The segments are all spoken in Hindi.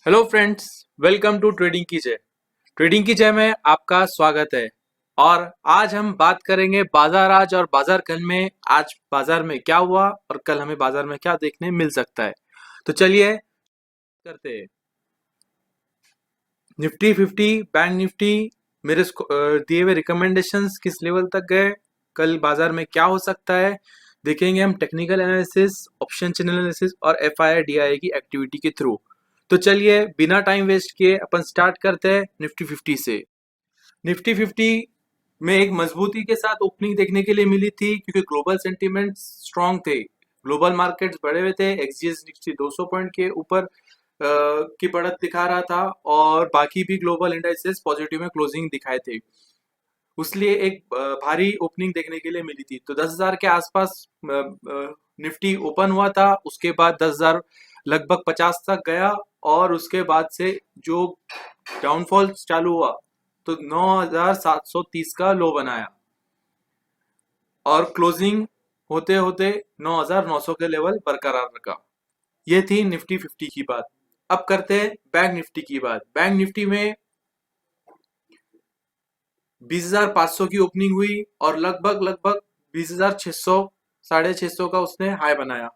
Hello friends, welcome to trading की जय। ट्रेडिंग की जय में आपका स्वागत है। और आज हम बात करेंगे बाजार आज और बाजार कल में। आज बाजार में क्या हुआ और कल हमें बाजार में क्या देखने मिल सकता है। तो चलिए करते हैं। निफ्टी 50, बैंक निफ्टी, मेरे दिए हुए रिकमेंडेशंस किस लेवल तक गए, कल बाजार में क्या हो सकता है, देखेंगे हम technical analysis, option channel analysis और एफआईआई डीआईआई की एक्टिविटी के थ्रू। तो चलिए बिना टाइम वेस्ट किए अपन स्टार्ट करते हैं निफ्टी 50 से। निफ्टी 50 में एक मजबूती के साथ ओपनिंग देखने के लिए मिली थी क्योंकि ग्लोबल सेंटीमेंट स्ट्रांग थे। ग्लोबल मार्केट्स बढ़े हुए थे। एक्सजीएस निफ्टी 200 पॉइंट के ऊपर की बढ़त दिखा रहा था और बाकी भी ग्लोबल इंडाइसेस पॉजिटिव में क्लोजिंग दिखाए थे। उसलिए एक भारी ओपनिंग देखने के लिए मिली थी। तो 10,000 के आसपास निफ्टी ओपन हुआ था। उसके बाद 10,000 लगभग 50 तक गया और उसके बाद से जो डाउनफॉल चालू हुआ तो 9,730 का लो बनाया और क्लोजिंग होते होते 9,900 के लेवल बरकरार रखा। ये थी निफ्टी 50 की बात। अब करते हैं बैंक निफ्टी की बात। बैंक निफ्टी में 20,500 की ओपनिंग हुई और लगभग 20,600 650 का उसने हाई बनाया।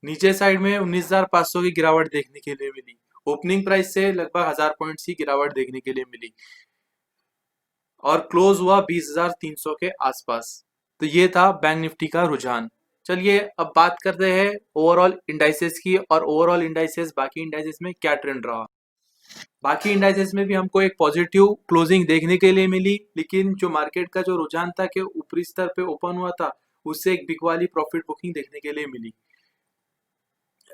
नीचे साइड में 19,500 की गिरावट देखने के लिए मिली। ओपनिंग प्राइस से लगभग 1000 पॉइंट्स की गिरावट देखने के लिए मिली और क्लोज हुआ 20,300 के आसपास। तो ये था बैंक निफ्टी का रुझान। चलिए अब बात करते हैं ओवरऑल इंडाइसेस की और ओवरऑल इंडाइसेस बाकी इंडाइसेस में क्या ट्रेंड रहा। बाकी इंडाइसेस में भी हमको एक पॉजिटिव क्लोजिंग देखने के लिए मिली, लेकिन जो मार्केट का जो रुझान था कि ऊपरी स्तर पे ओपन हुआ था, उससे एक बिग वाली प्रॉफिट बुकिंग देखने के लिए मिली।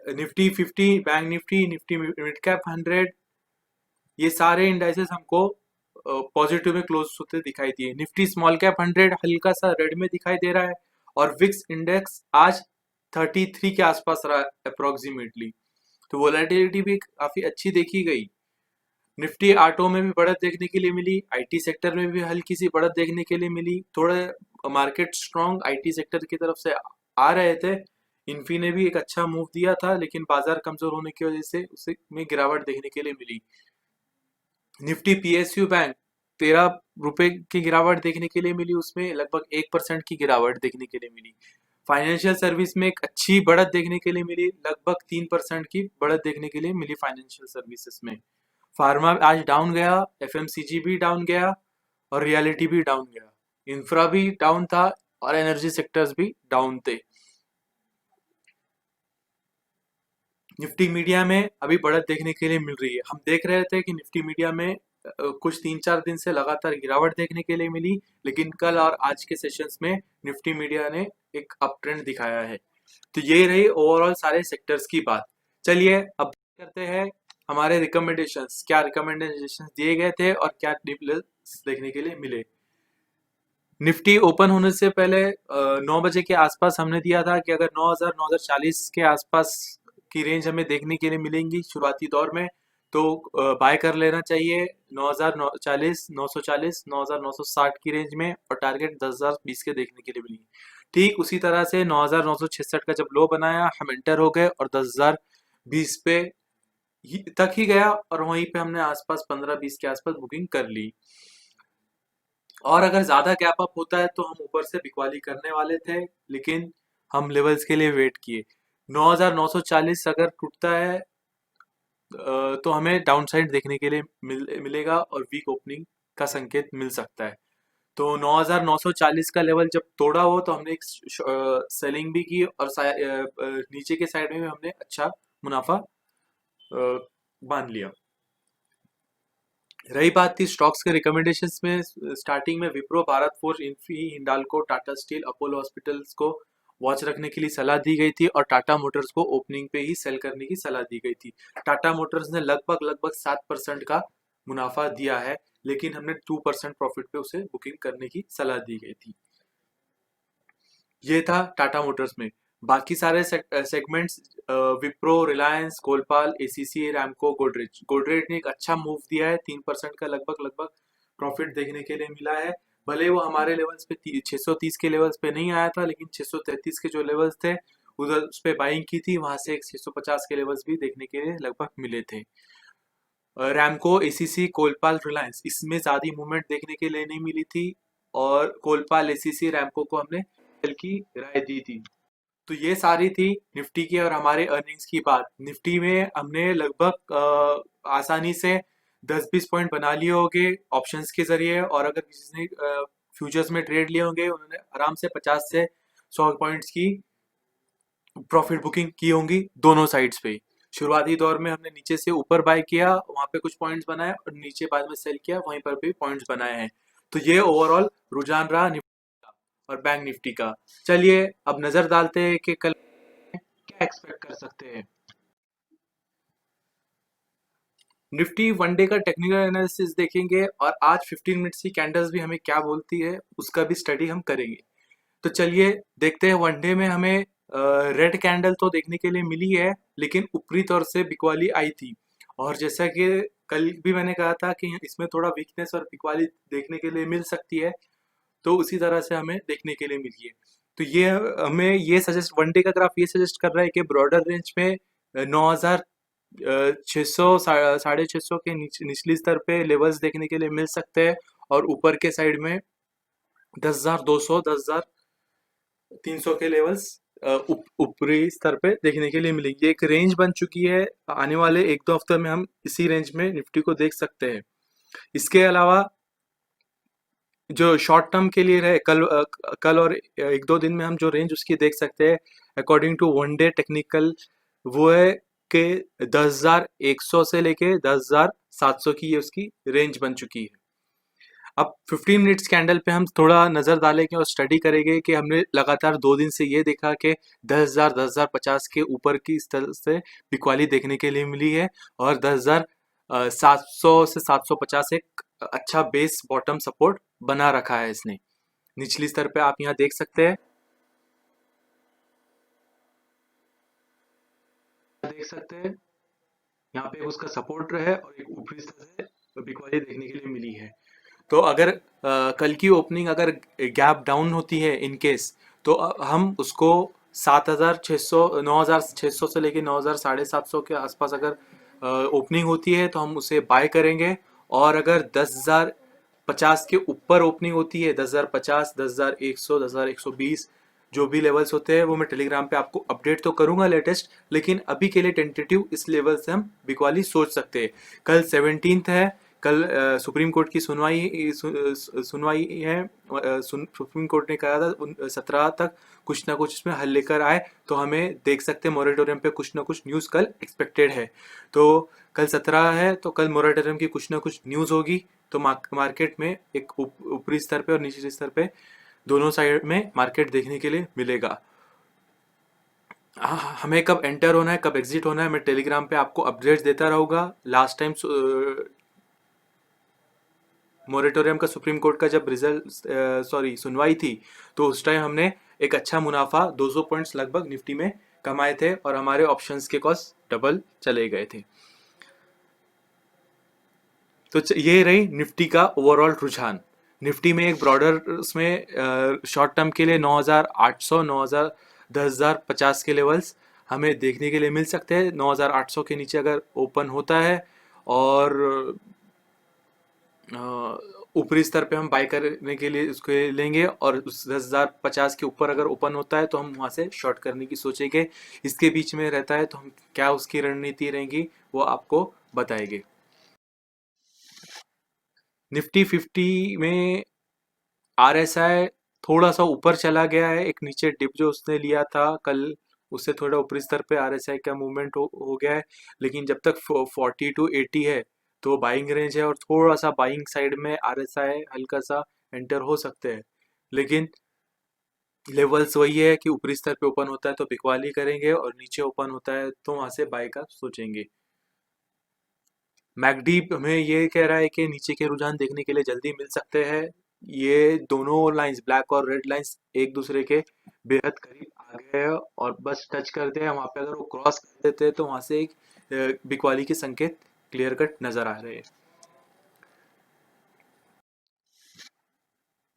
Nifty 50, bank Nifty, Nifty mid cap 100, ये सारे इंडाइसेस हमको पॉजिटिव में क्लोज होते दिखाई दिए। निफ्टी स्मॉल कैप 100 हल्का सा रेड में दिखाई दे रहा है और विक्स इंडेक्स आज 33 के आसपास रहा अप्रोक्सीमेटली। तो वोलेटिलिटी भी काफी अच्छी देखी गई। निफ्टी ऑटो में भी बढ़त देखने के लिए मिली। आईटी सेक्टर में भी हल्की सी बढ़त देखने के लिए मिली। थोड़े मार्केट स्ट्रॉन्ग आईटी सेक्टर की तरफ से आ रहे थे। इन्फी ने भी एक अच्छा मूव दिया था, लेकिन बाजार कमजोर होने की वजह से उसे में गिरावट देखने के लिए मिली। निफ्टी पीएसयू बैंक 13 रुपए की गिरावट देखने के लिए मिली। उसमें लगभग 1% की गिरावट देखने के लिए मिली। फाइनेंशियल सर्विस में एक अच्छी बढ़त देखने के लिए मिली। लगभग 3% की बढ़त देखने के लिए मिली फाइनेंशियल सर्विसेज में। फार्मा आज डाउन गया, एफएमसीजी भी डाउन गया और रियलिटी भी डाउन गया। इंफ्रा भी डाउन था और एनर्जी सेक्टर्स भी डाउन थे। निफ्टी मीडिया में अभी बढ़त देखने के लिए मिल रही है। हम देख रहे थे कि निफ्टी मीडिया में कुछ 3-4 दिन से लगातार गिरावट देखने के लिए मिली, लेकिन कल और आज के सेशंस में निफ्टी मीडिया ने एक अप ट्रेंड दिखाया है। तो ये रही ओवरऑल सारे सेक्टर्स की बात। चलिए अब करते हैं हमारे रिकमेंडेशंस, क्या रिकमेंडेशंस दिए गए थे और क्या डिप्स देखने के लिए मिले। निफ्टी ओपन होने से पहले 9 बजे के आसपास हमने दिया था कि अगर 9,000 9,040 के आसपास की रेंज हमें देखने के लिए मिलेंगी शुरुआती दौर में, तो बाय कर लेना चाहिए 9,040, 940, 9,960 की रेंज में, और टारगेट 10,020 के देखने के लिए मिलेंगी। ठीक उसी तरह से 9,966 का जब लो बनाया हम एंटर हो गए और 10,020 पे तक ही गया और वहीं पे हमने आसपास 15-20 के आसपास बुकिंग कर ली। और अगर ज्यादा गैप अप होता है तो हम ऊपर से बिकवाली करने वाले थे, लेकिन हम लेवल्स के लिए वेट किए। 9,940 अगर टूटता है तो हमें डाउनसाइड देखने के लिए मिलेगा और वीक ओपनिंग का संकेत मिल सकता है। तो 9,940 का लेवल जब तोड़ा हो तो हमने एक सेलिंग भी की और नीचे के साइड में भी हमने अच्छा मुनाफा बांध लिया। रही बात थी स्टॉक्स के रिकमेंडेशंस में, स्टार्टिंग में Wipro, Bharat forge, Infy, Hindalco, Tata steel, Apollo hospitals को वॉच रखने के लिए सलाह दी गई थी और टाटा मोटर्स को ओपनिंग पे ही सेल करने की सलाह दी गई थी। टाटा मोटर्स ने लगभग 7% का मुनाफा दिया है, लेकिन हमने 2% प्रॉफिट पे उसे बुकिंग करने की सलाह दी गई थी। ये था टाटा मोटर्स में। बाकी सारे सेगमेंट्स विप्रो, रिलायंस, कोलपाल, एसीसी, रैमको, गोदरेज गोदरेज ने एक अच्छा मूव दिया है। 3% का लगभग प्रॉफिट देखने के लिए मिला है। भले वो हमारे लेवल्स पे 630 के लेवल्स पे नहीं आया था, लेकिन 633 के जो लेवल्स थे उधर उस पे बाइंग की थी, वहां से एक 650 के लेवल्स भी देखने के लिए लगभग मिले थे। रैमको, एसीसी, कोलपाल, रिलायंस, इसमें ज्यादा मूवमेंट देखने के लिए नहीं मिली थी। और कोलपाल, एसीसी, रैमको को हमने सेल की राय दी थी। तो ये सारी थी निफ्टी की और हमारे अर्निंग्स की बात। निफ्टी में हमने लगभग आसानी से 10-20 पॉइंट बना लिए होंगे ऑप्शंस के जरिए, और अगर किसी ने फ्यूचर्स में ट्रेड लिए होंगे उन्होंने आराम से 50 से 100 पॉइंट्स की प्रॉफिट बुकिंग की होंगी दोनों साइड्स पे। शुरुआती दौर में हमने नीचे से ऊपर बाय किया, वहां पे कुछ पॉइंट्स बनाए, और नीचे बाद में सेल किया, वहीं पर भी पॉइंट्स बनाए हैं। तो ये ओवरऑल रुझान रहा निफ्टी का और बैंक निफ्टी का। चलिए अब नजर डालते हैं कि कल क्या एक्सपेक्ट कर सकते हैं। निफ्टी वन डे का टेक्निकल एनालिसिस देखेंगे, और आज 15 मिनट्स की कैंडल्स भी हमें क्या बोलती है उसका भी स्टडी हम करेंगे। तो चलिए देखते हैं। वनडे में हमें रेड कैंडल तो देखने के लिए मिली है, लेकिन ऊपरी तौर से बिकवाली आई थी। और जैसा कि कल भी मैंने कहा था कि इसमें थोड़ा वीकनेस और बिकवाली देखने के लिए मिल सकती है, तो उसी तरह से हमें देखने के लिए मिली है। तो ये हमें ये सजेस्ट, वनडे का ग्राफ ये सजेस्ट कर रहा है कि ब्रॉडर रेंज में 9,600 650 के निचली स्तर पे लेवल्स देखने के लिए मिल सकते हैं, और ऊपर के साइड में 10,200 10,300 के लेवल्स ऊपरी स्तर पे देखने के लिए मिलेंगे। एक रेंज बन चुकी है, आने वाले 1-2 हफ्ते में हम इसी रेंज में निफ्टी को देख सकते हैं। इसके अलावा जो शॉर्ट टर्म के लिए रहे, कल और 1-2 दिन में हम जो रेंज उसकी देख सकते हैं according to one day technical, वो है कि 10,100 से लेके 10,700 की ये उसकी रेंज बन चुकी है। अब 15 मिनट्स कैंडल पे हम थोड़ा नजर डालेंगे और स्टडी करेंगे कि हमने लगातार 2 दिन से ये देखा कि 10,000 10,050 के ऊपर की इस तरह से बिकवाली देखने के लिए मिली है, और 10,700 से 750 एक अच्छा बेस बॉटम सपोर्ट बना रखा है इसने। निचली स्तर पे आप यहाँ देख सकते हैं, यहाँ पे उसका सपोर्ट है और एक ऊपरी स्तर से बिकवाली देखने के लिए मिली है। तो अगर कल की ओपनिंग अगर गैप डाउन होती है इन केस, तो हम उसको 7,600 9,600 से लेके 9,750 के आसपास अगर ओपनिंग होती है तो हम उसे बाय करेंगे। और अगर 10,050 के ऊपर ओपनिंग होती है, 10,050, 10,100, 10,120 जो भी लेवल्स होते हैं वो मैं टेलीग्राम पे आपको अपडेट तो करूंगा लेटेस्ट, लेकिन अभी के लिए टेंटेटिव इस लेवल से हम बिकवाली सोच सकते हैं। कल 17th है, कल सुप्रीम कोर्ट की सुनवाई है। सुप्रीम कोर्ट ने कहा था 17 तक कुछ ना कुछ इसमें हल लेकर आए, तो हमें देख सकते हैं मोरेटोरियम पे कुछ ना कुछ न्यूज़ कल एक्सपेक्टेड है। तो कल 17 है, तो कल मोरेटोरियम की कुछ ना कुछ न्यूज़ होगी, तो मार्केट में एक ऊपरी स्तर पे और निचले स्तर पे दोनों साइड में मार्केट देखने के लिए मिलेगा। हमें कब एंटर होना है कब एग्जिट होना है मैं टेलीग्राम पे आपको अपडेट्स देता रहूँगा। लास्ट टाइम मोरेटोरियम का सुप्रीम कोर्ट का जब रिजल्ट सुनवाई थी, तो उस टाइम हमने एक अच्छा मुनाफा 200 पॉइंट्स लगभग निफ्टी में कमाए थे, और हमारे ऑप्शंस के कॉस्ट डबल चले गए थे। तो ये रही निफ्टी का ओवरऑल रुझान। निफ्टी में एक ब्रॉडर उसमें शॉर्ट टर्म के लिए 9,800 9,000 10,050 के लेवल्स हमें देखने के लिए मिल सकते हैं। 9,800 के नीचे अगर ओपन होता है, और ऊपरी स्तर पे हम बाय करने के लिए उसको लेंगे, और उस 10,050 के ऊपर अगर ओपन होता है तो हम वहां से शॉर्ट करने की सोचेंगे। इसके बीच में रहता है तो हम क्या उसकी रणनीति रहेंगी वो आपको बताएंगे। निफ्टी 50 में आरएसआई थोड़ा सा ऊपर चला गया है। एक नीचे डिप जो उसने लिया था कल, उससे थोड़ा ऊपरी स्तर पे आरएसआई का मूवमेंट हो गया है। लेकिन जब तक 40 to 80 है तो बाइंग रेंज है, और थोड़ा सा बाइंग साइड में आरएसआई हल्का सा एंटर हो सकते हैं। लेकिन लेवल्स वही है कि ऊपरी स्तर पे ओपन होता है तो बिकवाली करेंगे, और नीचे ओपन होता है तो वहां से बाय का सोचेंगे। मैकडी हमें ये कह रहा है कि नीचे के रुझान देखने के लिए जल्दी मिल सकते हैं। ये दोनों लाइंस, ब्लैक और रेड लाइंस, एक दूसरे के बेहद करीब आ गए हैं, और बस टच करते हैं वहां पे। अगर वो क्रॉस कर देते हैं तो वहां से एक बिकवाली के संकेत क्लियर कट नजर आ रहे हैं।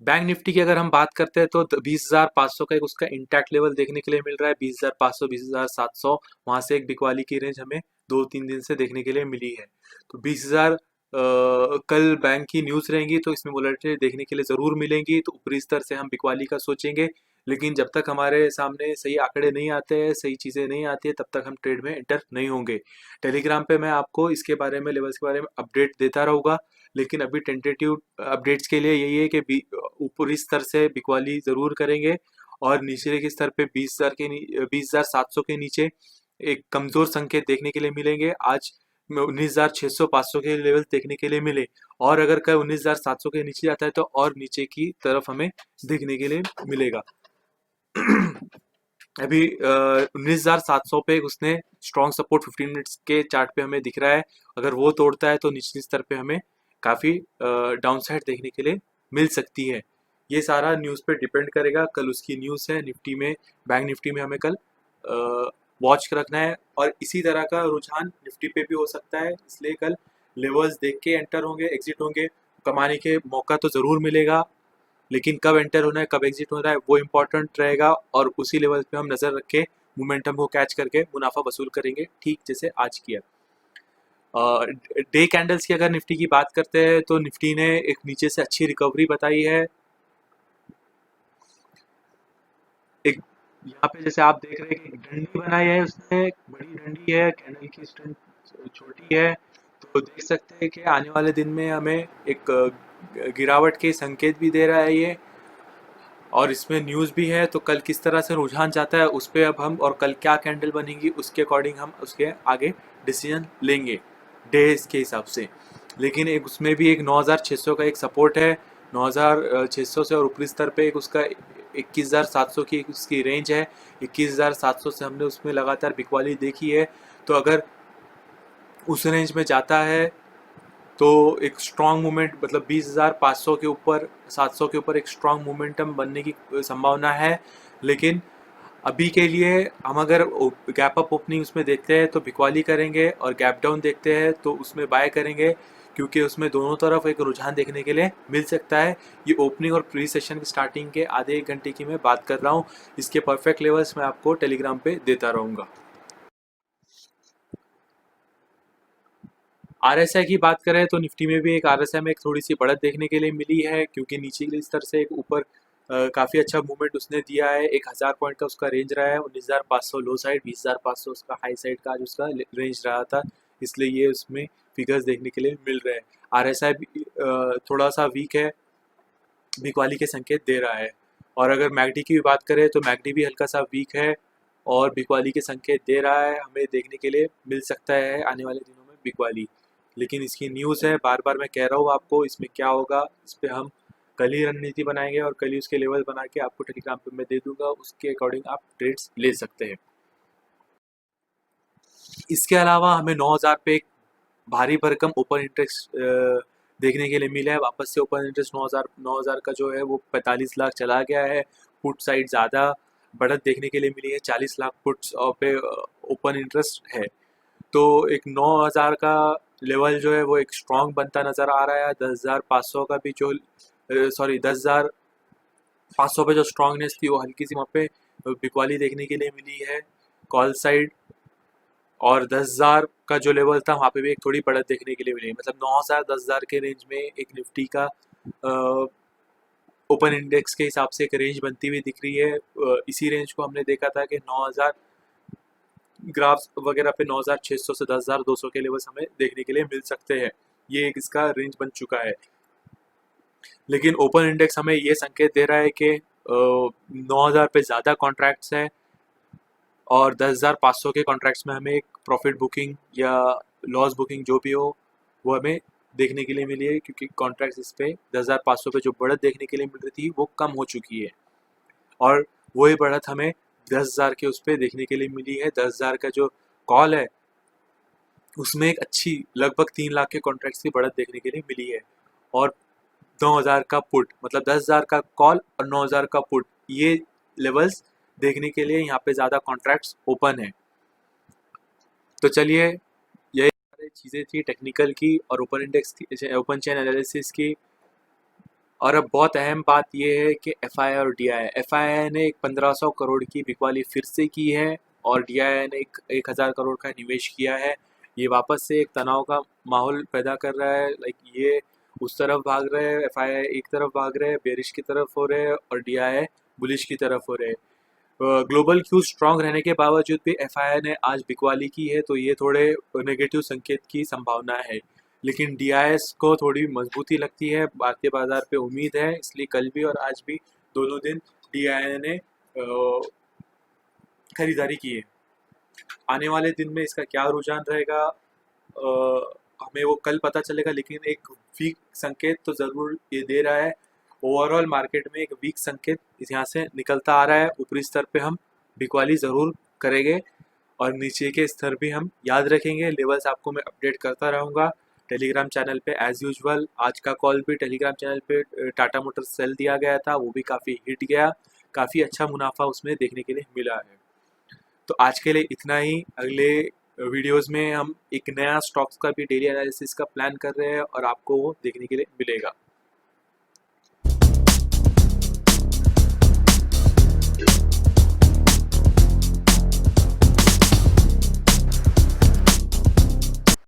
बैंक निफ्टी की अगर हम बात करते हैं तो 20,500 का एक उसका इंटैक्ट लेवल देखने के लिए मिल रहा है। 20,500 20,700 वहां से एक बिकवाली की रेंज हमें 2-3 दिन से देखने के लिए मिली है। तो 20,000 कल बैंक की न्यूज़ रहेंगी तो इसमें वोलेटिलिटी देखने के लिए ज़रूर मिलेंगी, तो ऊपरी स्तर से हम बिकवाली का सोचेंगे। लेकिन जब तक हमारे सामने सही आंकड़े नहीं आते हैं, सही चीज़ें नहीं आती है, तब तक हम ट्रेड में एंटर नहीं होंगे। टेलीग्राम पे मैं आपको इसके बारे में, लेवल्स के बारे में अपडेट देता रहूँगा, लेकिन अभी टेंटेटिव अपडेट्स के लिए यही है कि ऊपरी स्तर से बिकवाली ज़रूर करेंगे और निचले के स्तर पे 20,700 के नीचे एक कमज़ोर संकेत देखने के लिए मिलेंगे। आज 19,600-500 के लेवल देखने के लिए मिले, और अगर कल 19,700 के नीचे जाता है तो और नीचे की तरफ हमें देखने के लिए मिलेगा। अभी 19,700 पे उसने स्ट्रॉन्ग सपोर्ट 15 मिनट्स के चार्ट पे हमें दिख रहा है। अगर वो तोड़ता है तो निचले स्तर पे हमें काफ़ी डाउन साइड देखने के लिए मिल सकती है। ये सारा न्यूज़ पे डिपेंड करेगा, कल उसकी न्यूज़ है। निफ्टी में, बैंक निफ्टी में हमें कल वॉच रखना है, और इसी तरह का रुझान निफ्टी पे भी हो सकता है, इसलिए कल लेवल्स देख के एंटर होंगे, एग्जिट होंगे। कमाने के मौका तो ज़रूर मिलेगा, लेकिन कब एंटर होना है, कब एग्जिट होना है, वो इम्पोर्टेंट रहेगा, और उसी लेवल पे हम नज़र रख के मोमेंटम को कैच करके मुनाफा वसूल करेंगे, ठीक जैसे आज किया। डे कैंडल्स की अगर निफ्टी की बात करते हैं तो निफ्टी ने एक नीचे से अच्छी रिकवरी बताई है। एक यहाँ पे जैसे आप देख रहे हैं कि एक डंडी बनाई है उसने, एक बड़ी डंडी है, कैंडल की स्ट्रेंथ छोटी है, तो देख सकते हैं कि आने वाले दिन में हमें एक गिरावट के संकेत भी दे रहा है ये, और इसमें न्यूज़ भी है। तो कल किस तरह से रुझान जाता है उस पर अब हम, और कल क्या कैंडल बनेगी उसके अकॉर्डिंग हम उसके आगे डिसीजन लेंगे डेज के हिसाब से। लेकिन एक उसमें भी एक 9,600 का एक सपोर्ट है, 9,600 से और ऊपरी स्तर पे एक उसका 21,700 की उसकी रेंज है। 21,700 से हमने उसमें लगातार बिकवाली देखी है, तो अगर उस रेंज में जाता है तो एक स्ट्रॉन्ग मूवमेंट, मतलब 20,500 के ऊपर, 700 के ऊपर एक स्ट्रॉन्ग मोमेंटम बनने की संभावना है। लेकिन अभी के लिए हम अगर गैप अप ओपनिंग उसमें देखते हैं तो बिकवाली करेंगे, और गैप डाउन देखते हैं तो उसमें बाय करेंगे, क्योंकि उसमें दोनों तरफ एक रुझान देखने के लिए मिल सकता है। ये ओपनिंग और प्री सेशन की स्टार्टिंग के आधे एक घंटे की मैं बात कर रहा हूँ, इसके परफेक्ट लेवल्स मैं आपको टेलीग्राम पे देता रहूँगा। आरएसआई की बात करें तो निफ्टी में भी एक आरएसआई में एक थोड़ी सी बढ़त देखने के लिए मिली है, क्योंकि नीचे के स्तर से एक ऊपर काफ़ी अच्छा मूवमेंट उसने दिया है। 1,000 पॉइंट का उसका रेंज रहा है, 19,500 लो साइड, 20,500 उसका हाई साइड का आज उसका रेंज रहा था, इसलिए ये उसमें फिगर्स देखने के लिए मिल रहे हैं। आरएसआई भी थोड़ा सा वीक है, बिकवाली के संकेत दे रहा है। और अगर मैकडी की भी बात करें तो मैकडी भी हल्का सा वीक है और बिकवाली के संकेत दे रहा है, हमें देखने के लिए मिल सकता है आने वाले दिनों में बिकवाली। लेकिन इसकी न्यूज़ है, बार बार मैं कह रहा हूँ आपको, इसमें क्या होगा इस पर हम कल ही रणनीति बनाएंगे, और कल ही उसके लेवल बना के आपको टेलीग्राम पे मैं दे दूंगा, उसके अकॉर्डिंग आप ट्रेड्स ले सकते हैं। इसके अलावा हमें 9,000 पे एक भारी भरकम ओपन इंटरेस्ट देखने के लिए मिला है। वापस से ओपन इंटरेस्ट 9,000 का जो है वो 45 लाख चला गया है। पुट साइड ज़्यादा बढ़त देखने के लिए मिली है, 40 लाख पुट्स और पे ओपन इंटरेस्ट है। तो एक 9,000 का लेवल जो है वो एक स्ट्रॉन्ग बनता नज़र आ रहा है। 10,500 का भी जो, सॉरी 10,500 पे जो स्ट्रॉन्गनेस थी वो हल्की सी वहाँ पे बिकवाली देखने के लिए मिली है कॉल साइड, और 10,000 का जो लेवल था वहाँ पे भी एक थोड़ी बढ़त देखने के लिए मिली। मतलब 9,000 10,000 के रेंज में एक निफ्टी का ओपन इंडेक्स के हिसाब से एक रेंज बनती हुई दिख रही है। इसी रेंज को हमने देखा था कि 9,000 ग्राफ्स वगैरह पे 9,600 से 10,200 के लेवल्स हमें देखने के लिए मिल सकते हैं। ये एक इसका रेंज बन चुका है। लेकिन ओपन इंडेक्स हमें ये संकेत दे रहा है कि 9,000 पे ज़्यादा कॉन्ट्रैक्ट्स हैं, और 10,500 के कॉन्ट्रैक्ट्स में हमें एक प्रॉफिट बुकिंग या लॉस बुकिंग जो भी हो वो हमें देखने के लिए मिली है, क्योंकि कॉन्ट्रैक्ट्स इस पे 10,500 पे जो बढ़त देखने के लिए मिल रही थी वो कम हो चुकी है, और वही बढ़त हमें 10,000 के उस पर देखने के लिए मिली है। 10,000 का जो कॉल है उसमें एक अच्छी लगभग 3 लाख के कॉन्ट्रैक्ट्स की बढ़त देखने के लिए मिली है, और 9,000 का पुट, मतलब 10,000 का कॉल और 9,000 का पुट, ये लेवल्स देखने के लिए यहाँ पे ज़्यादा कॉन्ट्रैक्ट्स ओपन है। तो चलिए, यही सारी चीज़ें थी टेक्निकल की और ओपन इंडेक्स की, ओपन चेन एनालिसिस की। और अब बहुत अहम बात यह है कि एफआईआई और डीआईआई, एफआईआई ने एक 1,500 करोड़ की बिकवाली फिर से की है, और डीआईआई ने एक 1,000 करोड़ का निवेश किया है। ये वापस से एक तनाव का माहौल पैदा कर रहा है। लाइक ये उस तरफ भाग रहे हैं, एफआईआई एक तरफ भाग रहे हैं, बेरिश की तरफ हो रहे हैं और डीआईआई बुलिश की तरफ हो रहे हैं। ग्लोबल क्यूज स्ट्रांग रहने के बावजूद भी एफआईआई ने आज बिकवाली की है, तो ये थोड़े नेगेटिव संकेत की संभावना है। लेकिन डीआईएस को थोड़ी मजबूती लगती है, भारतीय बाजार पे उम्मीद है, इसलिए कल भी और आज भी दोनों दिन डीआईआई ने खरीदारी की है। आने वाले दिन में इसका क्या रुझान रहेगा हमें वो कल पता चलेगा, लेकिन एक वीक संकेत तो ज़रूर ये दे रहा है। ओवरऑल मार्केट में एक वीक संकेत यहाँ से निकलता आ रहा है। ऊपरी स्तर पे हम बिकवाली ज़रूर करेंगे और नीचे के स्तर भी हम याद रखेंगे। लेवल्स आपको मैं अपडेट करता रहूँगा टेलीग्राम चैनल पे एज़ यूजुअल। आज का कॉल भी टेलीग्राम चैनल पे टाटा मोटर्स सेल दिया गया था, वो भी काफ़ी हिट गया, काफ़ी अच्छा मुनाफा उसमें देखने के लिए मिला है। तो आज के लिए इतना ही। अगले वीडियोस में हम एक नया स्टॉक्स का भी डेली एनालिसिस का प्लान कर रहे हैं और आपको वो देखने के लिए मिलेगा।